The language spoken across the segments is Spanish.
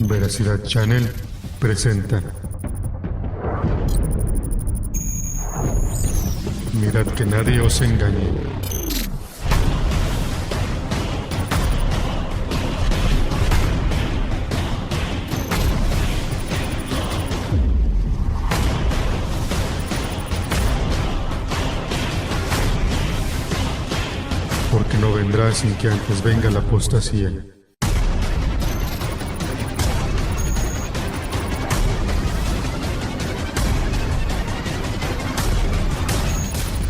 Veracidad Channel presenta. Mirad que nadie os engañe. Porque no vendrá sin que antes venga la apostasía.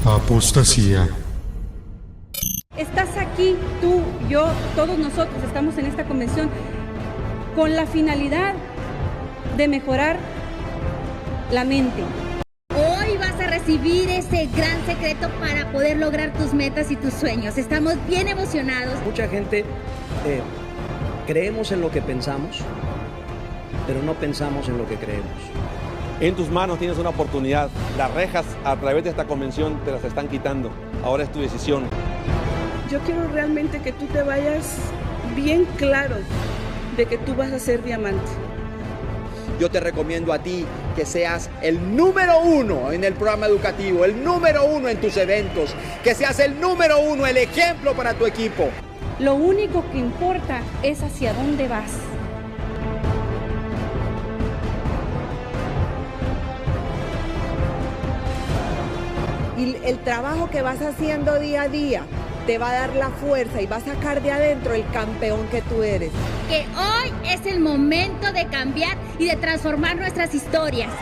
Apostasía. Estás aquí, tú, yo, todos nosotros estamos en esta convención con la finalidad de mejorar la mente. Hoy vas a recibir ese gran secreto para poder lograr tus metas y tus sueños. Estamos bien emocionados. Mucha gente creemos en lo que pensamos, pero no pensamos en lo que creemos. En tus manos tienes una oportunidad. Las rejas a través de esta convención te las están quitando. Ahora es tu decisión. Yo quiero realmente que tú te vayas bien claro de que tú vas a ser diamante. Yo te recomiendo a ti que seas el número uno en el programa educativo, el número uno en tus eventos, que seas el número uno, el ejemplo para tu equipo. Lo único que importa es hacia dónde vas. Y el trabajo que vas haciendo día a día te va a dar la fuerza y va a sacar de adentro el campeón que tú eres. Que hoy es el momento de cambiar y de transformar nuestras historias.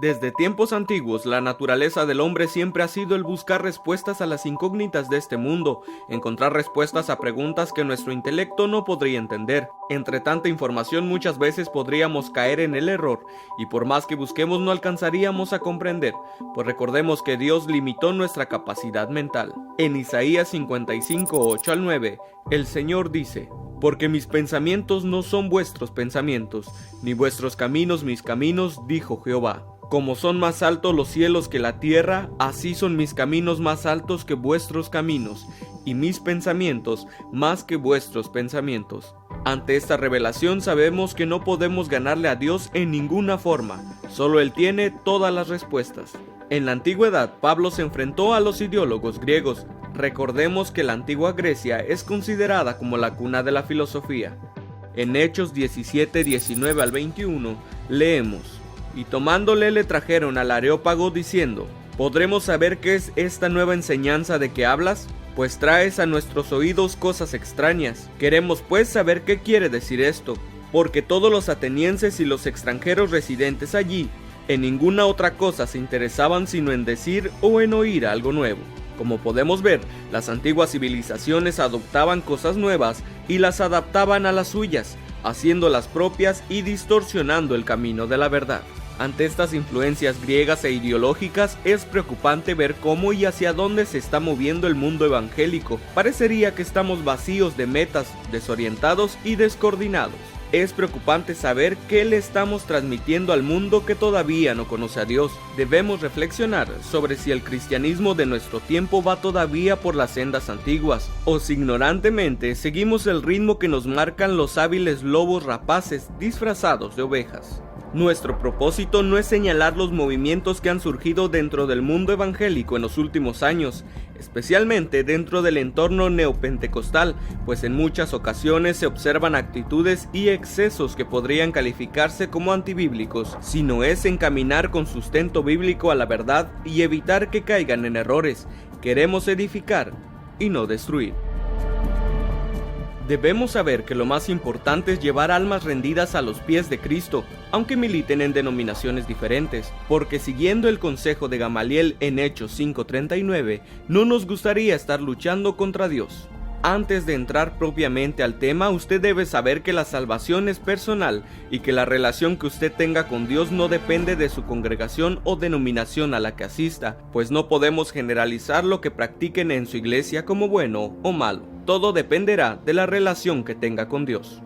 Desde tiempos antiguos, la naturaleza del hombre siempre ha sido el buscar respuestas a las incógnitas de este mundo, encontrar respuestas a preguntas que nuestro intelecto no podría entender. Entre tanta información muchas veces podríamos caer en el error, y por más que busquemos no alcanzaríamos a comprender, pues recordemos que Dios limitó nuestra capacidad mental. En Isaías 55, 8 al 9, el Señor dice: porque mis pensamientos no son vuestros pensamientos, ni vuestros caminos mis caminos, dijo Jehová. Como son más altos los cielos que la tierra, así son mis caminos más altos que vuestros caminos, y mis pensamientos más que vuestros pensamientos. Ante esta revelación sabemos que no podemos ganarle a Dios en ninguna forma, solo Él tiene todas las respuestas. En la antigüedad, Pablo se enfrentó a los ideólogos griegos. Recordemos que la antigua Grecia es considerada como la cuna de la filosofía. En Hechos 17, 19 al 21, leemos: y tomándole le trajeron al Areópago diciendo: ¿podremos saber qué es esta nueva enseñanza de que hablas? Pues traes a nuestros oídos cosas extrañas. Queremos pues saber qué quiere decir esto, porque todos los atenienses y los extranjeros residentes allí en ninguna otra cosa se interesaban sino en decir o en oír algo nuevo. Como podemos ver, las antiguas civilizaciones adoptaban cosas nuevas y las adaptaban a las suyas, haciéndolas propias y distorsionando el camino de la verdad. Ante estas influencias griegas e ideológicas es preocupante ver cómo y hacia dónde se está moviendo el mundo evangélico. Parecería que estamos vacíos de metas, desorientados y descoordinados. Es preocupante saber qué le estamos transmitiendo al mundo que todavía no conoce a Dios. Debemos reflexionar sobre si el cristianismo de nuestro tiempo va todavía por las sendas antiguas, o si ignorantemente seguimos el ritmo que nos marcan los hábiles lobos rapaces disfrazados de ovejas. Nuestro propósito no es señalar los movimientos que han surgido dentro del mundo evangélico en los últimos años, especialmente dentro del entorno neopentecostal, pues en muchas ocasiones se observan actitudes y excesos que podrían calificarse como antibíblicos, sino es encaminar con sustento bíblico a la verdad y evitar que caigan en errores. Queremos edificar y no destruir. Debemos saber que lo más importante es llevar almas rendidas a los pies de Cristo, aunque militen en denominaciones diferentes, porque siguiendo el consejo de Gamaliel en Hechos 5:39, no nos gustaría estar luchando contra Dios. Antes de entrar propiamente al tema, usted debe saber que la salvación es personal y que la relación que usted tenga con Dios no depende de su congregación o denominación a la que asista, pues no podemos generalizar lo que practiquen en su iglesia como bueno o malo. Todo dependerá de la relación que tenga con Dios.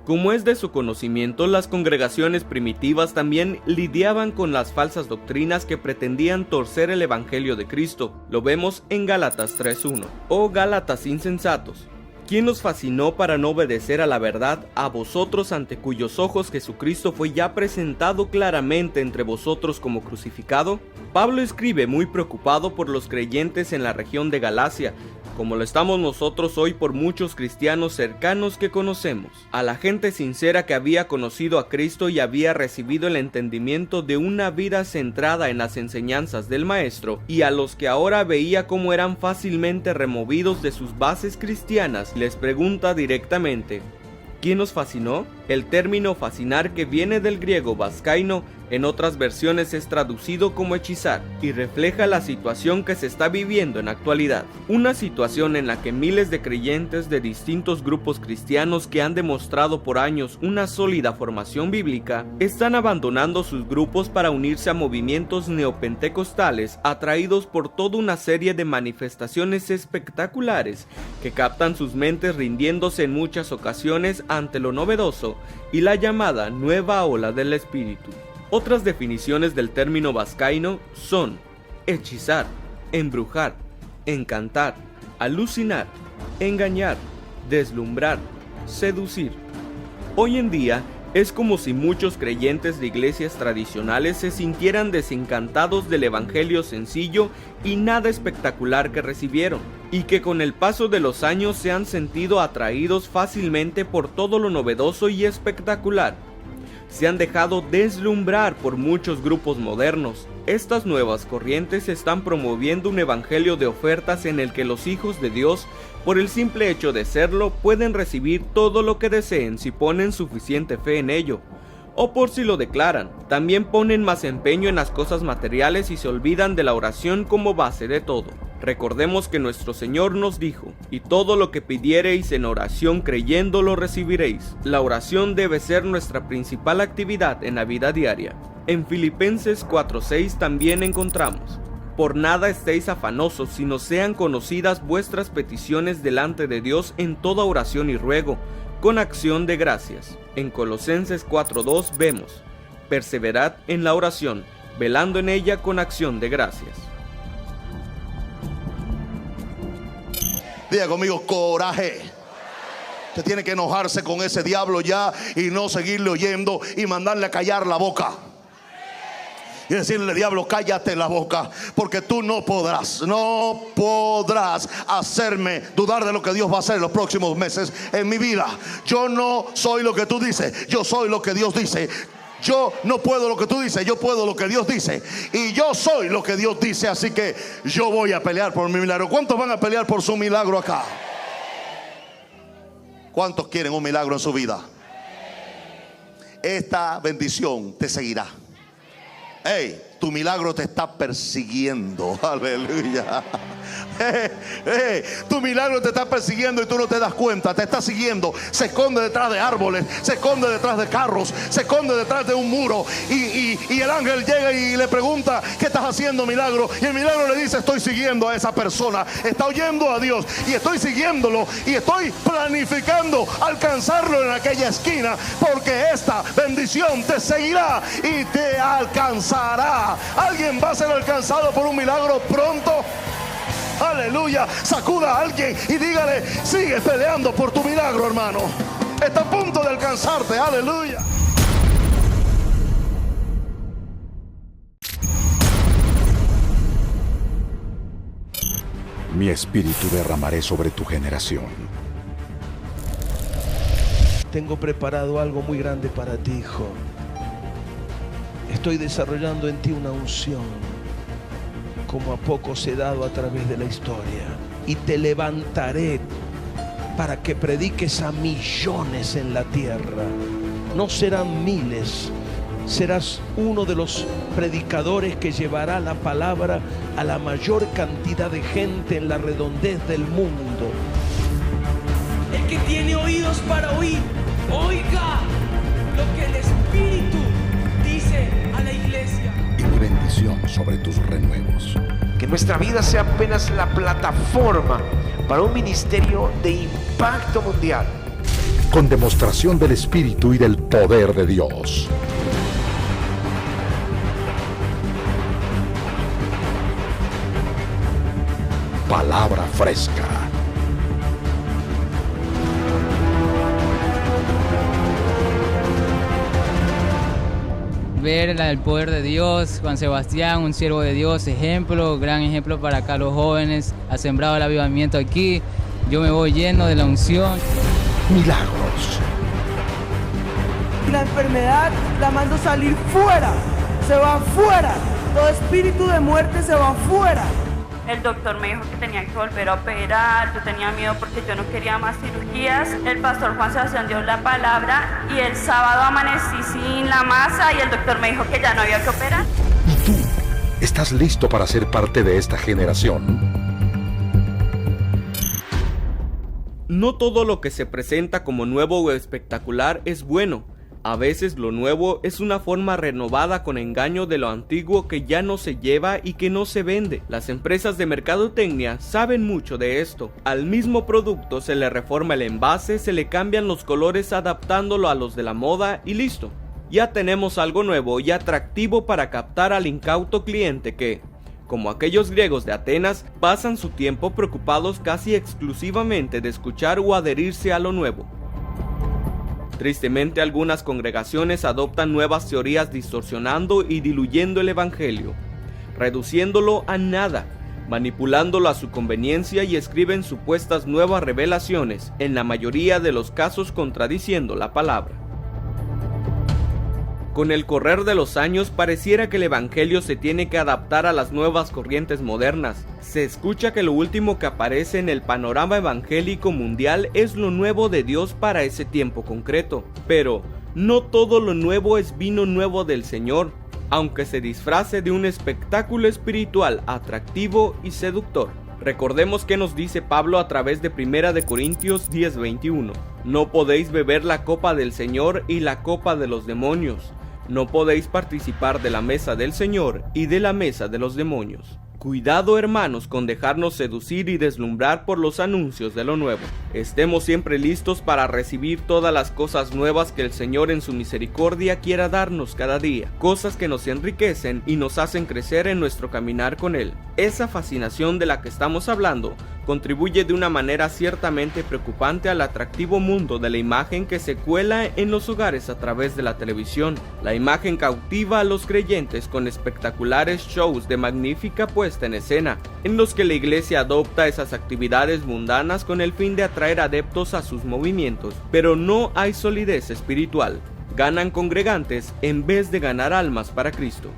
Como es de su conocimiento, las congregaciones primitivas también lidiaban con las falsas doctrinas que pretendían torcer el evangelio de Cristo. Lo vemos en Gálatas 3:1. Oh Gálatas insensatos, ¿Quién nos fascinó para no obedecer a la verdad, a vosotros ante cuyos ojos Jesucristo fue ya presentado claramente entre vosotros como crucificado? Pablo escribe muy preocupado por los creyentes en la región de Galacia, como lo estamos nosotros hoy por muchos cristianos cercanos que conocemos, a la gente sincera que había conocido a Cristo y había recibido el entendimiento de una vida centrada en las enseñanzas del Maestro, y a los que ahora veía cómo eran fácilmente removidos de sus bases cristianas, les pregunta directamente: ¿quién nos fascinó? El término fascinar, que viene del griego vascaino, en otras versiones es traducido como hechizar, y refleja la situación que se está viviendo en actualidad. Una situación en la que miles de creyentes de distintos grupos cristianos que han demostrado por años una sólida formación bíblica, están abandonando sus grupos para unirse a movimientos neopentecostales atraídos por toda una serie de manifestaciones espectaculares que captan sus mentes, rindiéndose en muchas ocasiones ante lo novedoso y la llamada nueva ola del espíritu. Otras definiciones del término vascaino son hechizar, embrujar, encantar, alucinar, engañar, deslumbrar, seducir. Hoy en día es como si muchos creyentes de iglesias tradicionales se sintieran desencantados del evangelio sencillo y nada espectacular que recibieron, y que con el paso de los años se han sentido atraídos fácilmente por todo lo novedoso y espectacular. Se han dejado deslumbrar por muchos grupos modernos. Estas nuevas corrientes están promoviendo un evangelio de ofertas en el que los hijos de Dios, por el simple hecho de serlo, pueden recibir todo lo que deseen si ponen suficiente fe en ello, o por si lo declaran. También ponen más empeño en las cosas materiales y se olvidan de la oración como base de todo. Recordemos que nuestro Señor nos dijo: y todo lo que pidiereis en oración creyendo lo recibiréis. La oración debe ser nuestra principal actividad en la vida diaria. En Filipenses 4:6 también encontramos: por nada estéis afanosos, sino sean conocidas vuestras peticiones delante de Dios en toda oración y ruego, con acción de gracias. En Colosenses 4:2 vemos: perseverad en la oración, velando en ella con acción de gracias. Diga conmigo: coraje. Usted tiene que enojarse con ese diablo ya y no seguirle oyendo y mandarle a callar la boca. Y decirle: diablo, cállate la boca, porque tú no podrás hacerme dudar de lo que Dios va a hacer en los próximos meses en mi vida. Yo no soy lo que tú dices, yo soy lo que Dios dice. Yo no puedo lo que tú dices, yo puedo lo que Dios dice. Y yo soy lo que Dios dice, así que yo voy a pelear por mi milagro. ¿Cuántos van a pelear por su milagro acá? ¿Cuántos quieren un milagro en su vida? Esta bendición te seguirá. Hey, tu milagro te está persiguiendo. Aleluya. Tu milagro te está persiguiendo y tú no te das cuenta. Te está siguiendo. Se esconde detrás de árboles, se esconde detrás de carros, se esconde detrás de un muro. Y el ángel llega y le pregunta: ¿qué estás haciendo, milagro? Y el milagro le dice: estoy siguiendo a esa persona. Está oyendo a Dios y estoy siguiéndolo y estoy planificando alcanzarlo en aquella esquina, porque esta bendición te seguirá y te alcanzará. ¿Alguien va a ser alcanzado por un milagro pronto? Aleluya. Sacuda a alguien y dígale: sigue peleando por tu milagro, hermano. Está a punto de alcanzarte. Aleluya. Mi espíritu derramaré sobre tu generación. Tengo preparado algo muy grande para ti, hijo. Estoy desarrollando en ti una unción como a pocos he dado a través de la historia. Y te levantaré para que prediques a millones en la tierra. No serán miles. Serás uno de los predicadores que llevará la palabra a la mayor cantidad de gente en la redondez del mundo. El que tiene oídos para oír, oiga lo que el Espíritu dice a la iglesia. Y mi bendición sobre tus renuevos. Que nuestra vida sea apenas la plataforma para un ministerio de impacto mundial, con demostración del Espíritu y del poder de Dios. Palabra fresca. ver el poder de Dios. Juan Sebastián, un siervo de Dios, ejemplo, gran ejemplo para acá los jóvenes, ha sembrado el avivamiento aquí. Yo me voy lleno de la unción. Milagros. La enfermedad la mando salir fuera, se va fuera. Todo espíritu de muerte se va fuera. El doctor me dijo que tenía que volver a operar, yo tenía miedo porque yo no quería más cirugías. El pastor Juan Sebastián dio la palabra y el sábado amanecí sin la masa y el doctor me dijo que ya no había que operar. ¿Y tú estás listo para ser parte de esta generación? No todo lo que se presenta como nuevo o espectacular es bueno. A veces lo nuevo es una forma renovada con engaño de lo antiguo que ya no se lleva y que no se vende. Las empresas de mercadotecnia saben mucho de esto. Al mismo producto se le reforma el envase, se le cambian los colores adaptándolo a los de la moda y listo. Ya tenemos algo nuevo y atractivo para captar al incauto cliente que, como aquellos griegos de Atenas, pasan su tiempo preocupados casi exclusivamente de escuchar o adherirse a lo nuevo. Tristemente, algunas congregaciones adoptan nuevas teorías distorsionando y diluyendo el evangelio, reduciéndolo a nada, manipulándolo a su conveniencia y escriben supuestas nuevas revelaciones, en la mayoría de los casos contradiciendo la palabra. Con el correr de los años pareciera que el evangelio se tiene que adaptar a las nuevas corrientes modernas. Se escucha que lo último que aparece en el panorama evangélico mundial es lo nuevo de Dios para ese tiempo concreto. Pero no todo lo nuevo es vino nuevo del Señor, aunque se disfrace de un espectáculo espiritual atractivo y seductor. Recordemos que nos dice Pablo a través de 1 de Corintios 10:21. No podéis beber la copa del Señor y la copa de los demonios. No podéis participar de la mesa del Señor y de la mesa de los demonios. Cuidado, hermanos, con dejarnos seducir y deslumbrar por los anuncios de lo nuevo. Estemos siempre listos para recibir todas las cosas nuevas que el Señor en su misericordia quiera darnos cada día. Cosas que nos enriquecen y nos hacen crecer en nuestro caminar con Él. Esa fascinación de la que estamos hablando contribuye de una manera ciertamente preocupante al atractivo mundo de la imagen que se cuela en los hogares a través de la televisión. La imagen cautiva a los creyentes con espectaculares shows de magnífica puesta en escena, en los que la iglesia adopta esas actividades mundanas con el fin de atraer adeptos a sus movimientos, pero no hay solidez espiritual. Ganan congregantes en vez de ganar almas para Cristo.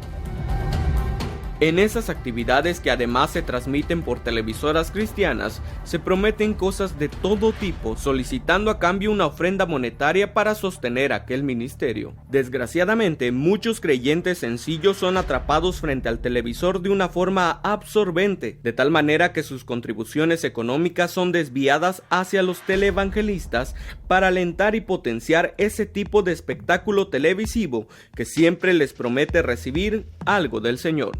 En esas actividades, que además se transmiten por televisoras cristianas, se prometen cosas de todo tipo, solicitando a cambio una ofrenda monetaria para sostener aquel ministerio. Desgraciadamente, muchos creyentes sencillos son atrapados frente al televisor de una forma absorbente, de tal manera que sus contribuciones económicas son desviadas hacia los televangelistas para alentar y potenciar ese tipo de espectáculo televisivo que siempre les promete recibir algo del Señor.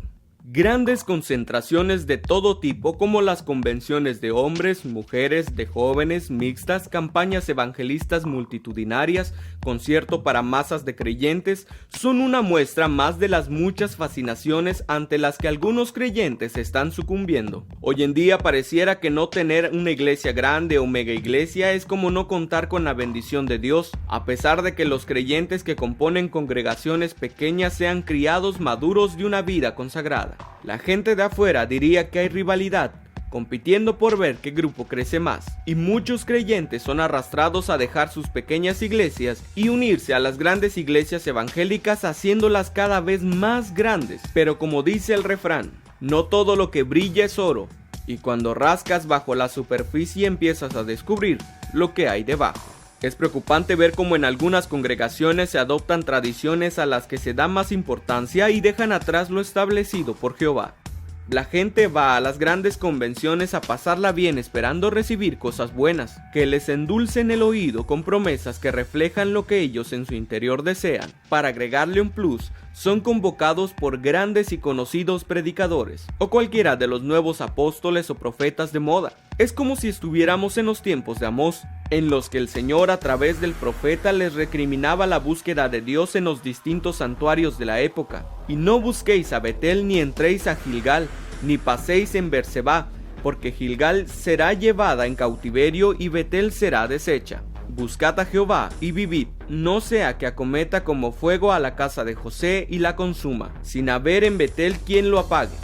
Grandes concentraciones de todo tipo, como las convenciones de hombres, mujeres, de jóvenes, mixtas, campañas evangelistas multitudinarias, concierto para masas de creyentes, son una muestra más de las muchas fascinaciones ante las que algunos creyentes están sucumbiendo. Hoy en día pareciera que no tener una iglesia grande o mega iglesia es como no contar con la bendición de Dios, a pesar de que los creyentes que componen congregaciones pequeñas sean criados maduros de una vida consagrada. La gente de afuera diría que hay rivalidad, compitiendo por ver qué grupo crece más, y muchos creyentes son arrastrados a dejar sus pequeñas iglesias y unirse a las grandes iglesias evangélicas, haciéndolas cada vez más grandes. Pero como dice el refrán, no todo lo que brilla es oro, y cuando rascas bajo la superficie empiezas a descubrir lo que hay debajo. Es preocupante ver cómo en algunas congregaciones se adoptan tradiciones a las que se da más importancia y dejan atrás lo establecido por Jehová. La gente va a las grandes convenciones a pasarla bien esperando recibir cosas buenas, que les endulcen el oído con promesas que reflejan lo que ellos en su interior desean. Para agregarle un plus, son convocados por grandes y conocidos predicadores, o cualquiera de los nuevos apóstoles o profetas de moda. Es como si estuviéramos en los tiempos de Amós, en los que el Señor a través del profeta les recriminaba la búsqueda de Dios en los distintos santuarios de la época. Y no busquéis a Betel ni entréis a Gilgal, ni paséis en Berseba, porque Gilgal será llevada en cautiverio y Betel será deshecha. Buscad a Jehová y vivid, no sea que acometa como fuego a la casa de José y la consuma, sin haber en Betel quien lo apague.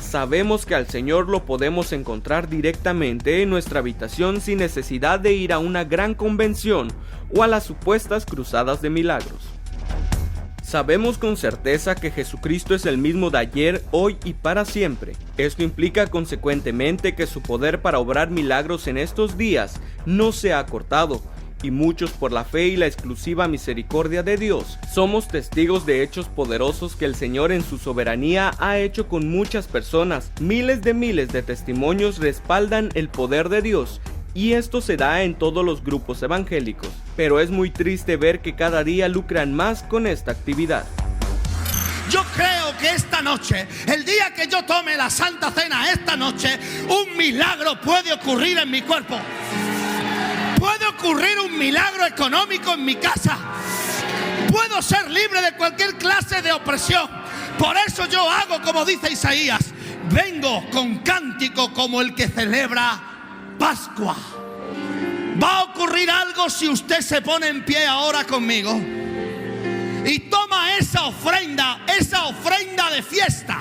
Sabemos que al Señor lo podemos encontrar directamente en nuestra habitación sin necesidad de ir a una gran convención o a las supuestas cruzadas de milagros. Sabemos con certeza que Jesucristo es el mismo de ayer, hoy y para siempre. Esto implica consecuentemente que su poder para obrar milagros en estos días no se ha cortado, y muchos por la fe y la exclusiva misericordia de Dios somos testigos de hechos poderosos que el Señor en su soberanía ha hecho con muchas personas. Miles de testimonios respaldan el poder de Dios, y esto se da en todos los grupos evangélicos, pero es muy triste ver que cada día lucran más con esta actividad. Yo creo que esta noche, el día que yo tome la Santa Cena, esta noche, un milagro puede ocurrir en mi cuerpo. Puede ocurrir un milagro económico en mi casa. Puedo ser libre de cualquier clase de opresión. Por eso yo hago como dice Isaías. Vengo con cántico como el que celebra Pascua. Va a ocurrir algo si usted se pone en pie ahora conmigo y toma esa ofrenda de fiesta,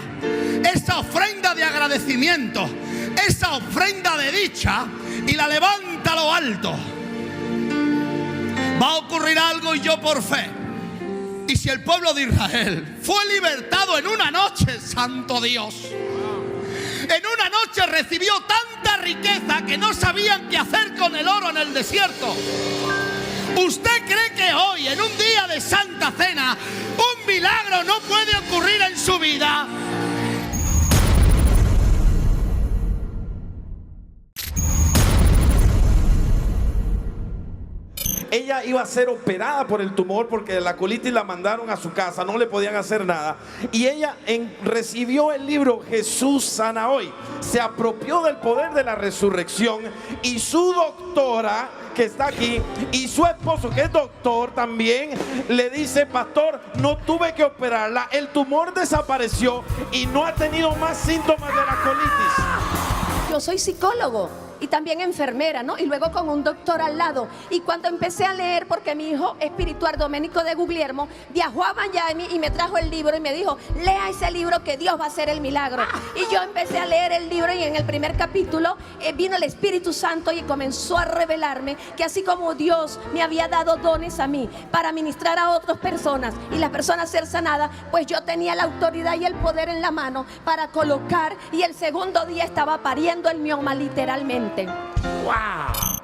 esa ofrenda de agradecimiento, esa ofrenda de dicha, y la levanta a lo alto. Va a ocurrir algo, y yo por fe. Y si el pueblo de Israel fue libertado en una noche, santo Dios, en una noche recibió tanta riqueza que no sabían qué hacer con el oro en el desierto. ¿Usted cree que hoy, en un día de Santa Cena, un milagro no puede ocurrir en su vida? Ella iba a ser operada por el tumor porque la colitis la mandaron a su casa, no le podían hacer nada. Y ella recibió el libro Jesús sana hoy. Se apropió del poder de la resurrección, y su doctora, que está aquí, y su esposo, que es doctor también, le dice: pastor, no tuve que operarla, el tumor desapareció y no ha tenido más síntomas de la colitis. Yo soy psicólogo y también enfermera, ¿no? Y luego con un doctor al lado. Y cuando empecé a leer, porque mi hijo espiritual Domenico de Guglielmo viajó a Miami y me trajo el libro y me dijo: lea ese libro que Dios va a hacer el milagro. Y yo empecé a leer el libro, y en el primer capítulo vino el Espíritu Santo y comenzó a revelarme que así como Dios me había dado dones a mí para ministrar a otras personas y las personas ser sanadas, pues yo tenía la autoridad y el poder en la mano para colocar, y el segundo día estaba pariendo el mioma literalmente. ¡Wow!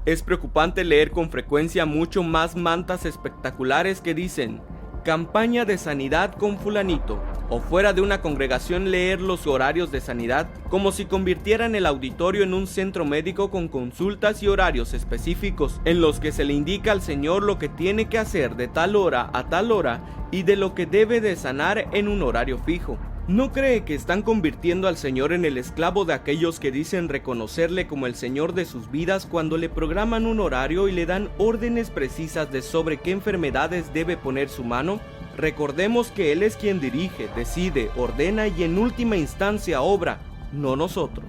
Es preocupante leer con frecuencia mucho más mantas espectaculares que dicen: campaña de sanidad con fulanito, o fuera de una congregación leer los horarios de sanidad, como si convirtieran el auditorio en un centro médico con consultas y horarios específicos en los que se le indica al Señor lo que tiene que hacer de tal hora a tal hora y de lo que debe de sanar en un horario fijo. ¿No cree que están convirtiendo al Señor en el esclavo de aquellos que dicen reconocerle como el Señor de sus vidas cuando le programan un horario y le dan órdenes precisas de sobre qué enfermedades debe poner su mano? Recordemos que Él es quien dirige, decide, ordena y en última instancia obra, no nosotros.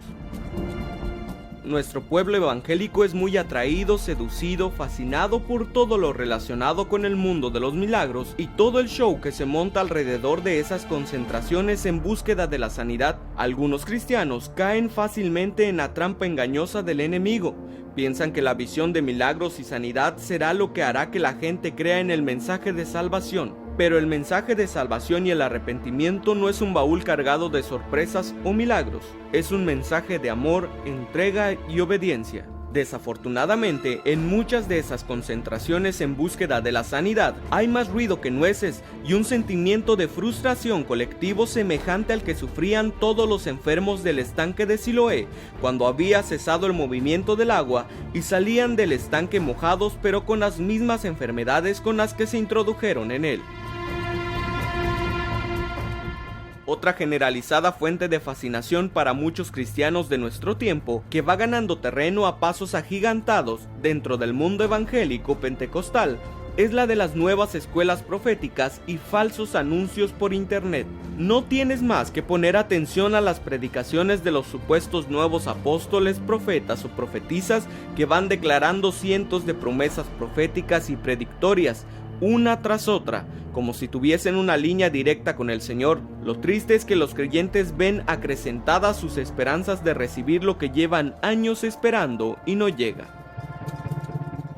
Nuestro pueblo evangélico es muy atraído, seducido, fascinado por todo lo relacionado con el mundo de los milagros y todo el show que se monta alrededor de esas concentraciones en búsqueda de la sanidad. Algunos cristianos caen fácilmente en la trampa engañosa del enemigo. Piensan que la visión de milagros y sanidad será lo que hará que la gente crea en el mensaje de salvación. Pero el mensaje de salvación y el arrepentimiento no es un baúl cargado de sorpresas o milagros. Es un mensaje de amor, entrega y obediencia. Desafortunadamente, en muchas de esas concentraciones en búsqueda de la sanidad hay más ruido que nueces y un sentimiento de frustración colectivo semejante al que sufrían todos los enfermos del estanque de Siloé cuando había cesado el movimiento del agua y salían del estanque mojados pero con las mismas enfermedades con las que se introdujeron en él. Otra generalizada fuente de fascinación para muchos cristianos de nuestro tiempo, que va ganando terreno a pasos agigantados dentro del mundo evangélico pentecostal, es la de las nuevas escuelas proféticas y falsos anuncios por internet. No tienes más que poner atención a las predicaciones de los supuestos nuevos apóstoles, profetas o profetisas que van declarando cientos de promesas proféticas y predictorias, una tras otra, como si tuviesen una línea directa con el Señor. Lo triste es que los creyentes ven acrecentadas sus esperanzas de recibir lo que llevan años esperando y no llega.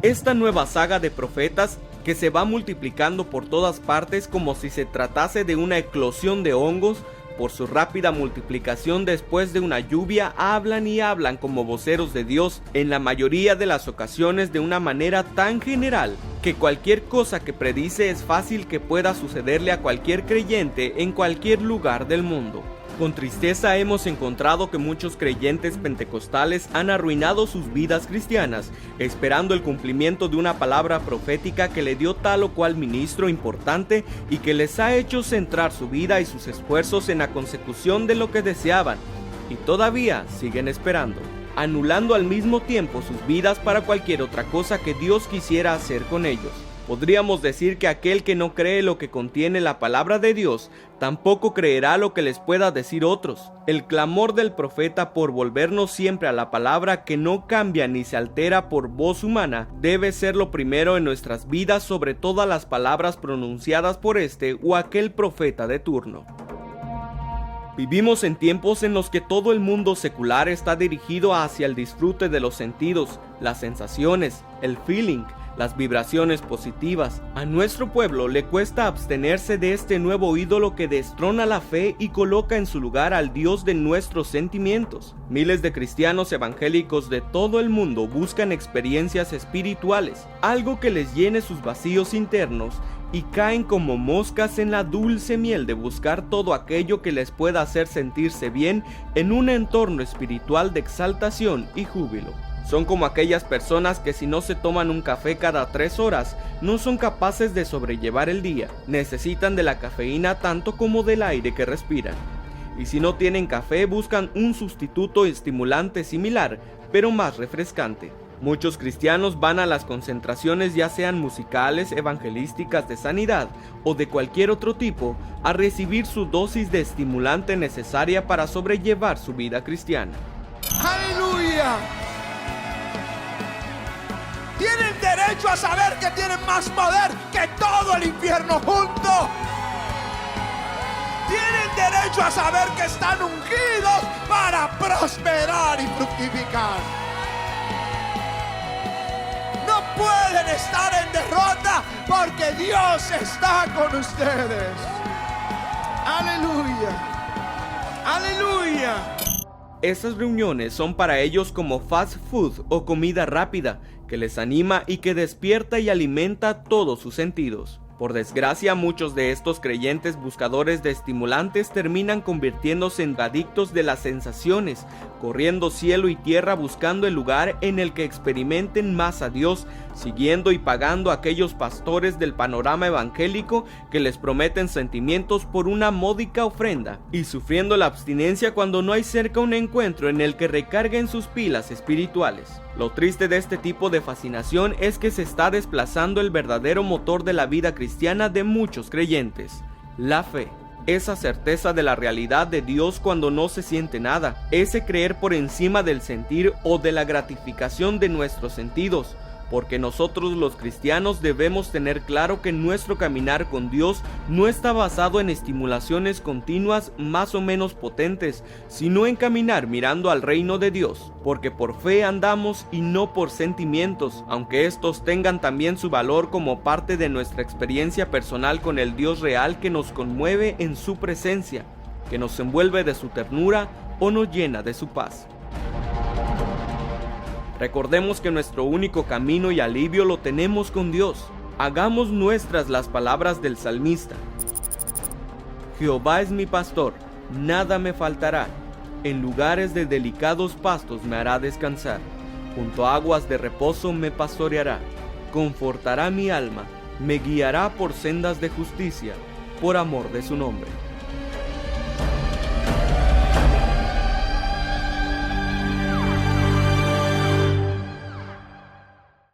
Esta nueva saga de profetas que se va multiplicando por todas partes como si se tratase de una eclosión de hongos, por su rápida multiplicación después de una lluvia, hablan y hablan como voceros de Dios, en la mayoría de las ocasiones de una manera tan general que cualquier cosa que predice es fácil que pueda sucederle a cualquier creyente en cualquier lugar del mundo. Con tristeza hemos encontrado que muchos creyentes pentecostales han arruinado sus vidas cristianas, esperando el cumplimiento de una palabra profética que le dio tal o cual ministro importante y que les ha hecho centrar su vida y sus esfuerzos en la consecución de lo que deseaban, y todavía siguen esperando, anulando al mismo tiempo sus vidas para cualquier otra cosa que Dios quisiera hacer con ellos. Podríamos decir que aquel que no cree lo que contiene la palabra de Dios, tampoco creerá lo que les pueda decir otros. El clamor del profeta por volvernos siempre a la palabra que no cambia ni se altera por voz humana, debe ser lo primero en nuestras vidas sobre todas las palabras pronunciadas por este o aquel profeta de turno. Vivimos en tiempos en los que todo el mundo secular está dirigido hacia el disfrute de los sentidos, las sensaciones, el feeling, las vibraciones positivas. A nuestro pueblo le cuesta abstenerse de este nuevo ídolo que destrona la fe y coloca en su lugar al Dios de nuestros sentimientos. Miles de cristianos evangélicos de todo el mundo buscan experiencias espirituales, algo que les llene sus vacíos internos, y caen como moscas en la dulce miel de buscar todo aquello que les pueda hacer sentirse bien en un entorno espiritual de exaltación y júbilo. Son como aquellas personas que si no se toman un café cada 3 horas, no son capaces de sobrellevar el día. Necesitan de la cafeína tanto como del aire que respiran. Y si no tienen café, buscan un sustituto estimulante similar, pero más refrescante. Muchos cristianos van a las concentraciones, ya sean musicales, evangelísticas, de sanidad o de cualquier otro tipo, a recibir su dosis de estimulante necesaria para sobrellevar su vida cristiana. ¡Aleluya! Tienen derecho a saber que tienen más poder que todo el infierno junto. Tienen derecho a saber que están ungidos para prosperar y fructificar. No pueden estar en derrota porque Dios está con ustedes. Aleluya. Aleluya. Esas reuniones son para ellos como fast food o comida rápida, que les anima y que despierta y alimenta todos sus sentidos. Por desgracia, muchos de estos creyentes buscadores de estimulantes terminan convirtiéndose en adictos de las sensaciones, corriendo cielo y tierra buscando el lugar en el que experimenten más a Dios, siguiendo y pagando a aquellos pastores del panorama evangélico que les prometen sentimientos por una módica ofrenda, y sufriendo la abstinencia cuando no hay cerca un encuentro en el que recarguen sus pilas espirituales. Lo triste de este tipo de fascinación es que se está desplazando el verdadero motor de la vida cristiana de muchos creyentes, la fe. Esa certeza de la realidad de Dios cuando no se siente nada, ese creer por encima del sentir o de la gratificación de nuestros sentidos, porque nosotros los cristianos debemos tener claro que nuestro caminar con Dios no está basado en estimulaciones continuas más o menos potentes, sino en caminar mirando al reino de Dios, porque por fe andamos y no por sentimientos, aunque estos tengan también su valor como parte de nuestra experiencia personal con el Dios real que nos conmueve en su presencia, que nos envuelve de su ternura o nos llena de su paz. Recordemos que nuestro único camino y alivio lo tenemos con Dios. Hagamos nuestras las palabras del salmista. Jehová es mi pastor, nada me faltará. En lugares de delicados pastos me hará descansar. Junto a aguas de reposo me pastoreará. Confortará mi alma, me guiará por sendas de justicia, por amor de su nombre.